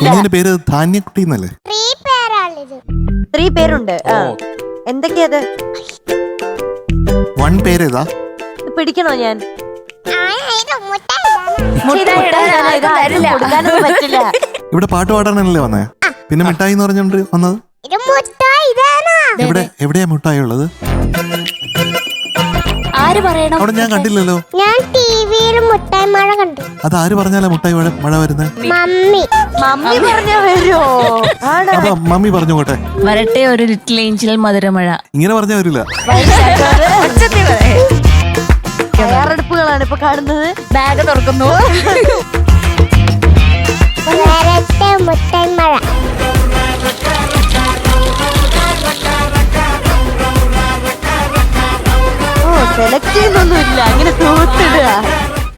കുഞ്ഞിന്റെ പേര് ധാന്യക്കുട്ടി എന്നല്ലേ? 3 പേരുണ്ട്. എന്തൊക്കെയത്? 1 പേരേതാ? പിടിക്കണോ ഞാൻ? പറ്റില്ല. ഇവിടെ പാട്ട് പാടാനല്ലേ വന്നേ? പിന്നെ മിഠായി എന്ന് പറഞ്ഞോണ്ട് വന്നത്? എവിടെയാ മിഠായി ഉള്ളത്? ആര് പറയണം? അവിടെ ഞാൻ കണ്ടില്ലല്ലോ. ഞാൻ ടിവിയിൽ മുട്ടായി മഴ കണ്ടു. അത് ആര് പറഞ്ഞാലാ മുട്ടായി മഴ വരുന്നത്? മമ്മി പറഞ്ഞാ വരുമോ? അപ്പൊ മമ്മി പറഞ്ഞോട്ടെ. വരട്ടെ ഒരു ലിറ്റിൽ ഏഞ്ചൽ മധുരമഴ. ഇങ്ങനെ പറഞ്ഞാ വരില്ല. തയ്യാറെടുപ്പുകളാണ് ഇപ്പൊ കാണുന്നത്. ബാഗ് തുറക്കുന്നു. വരട്ടെ മുട്ടായി മഴ. സെലക്ട് ചെയ്യുന്നൊന്നുമില്ല, അങ്ങനെ തൂത്തിടുക.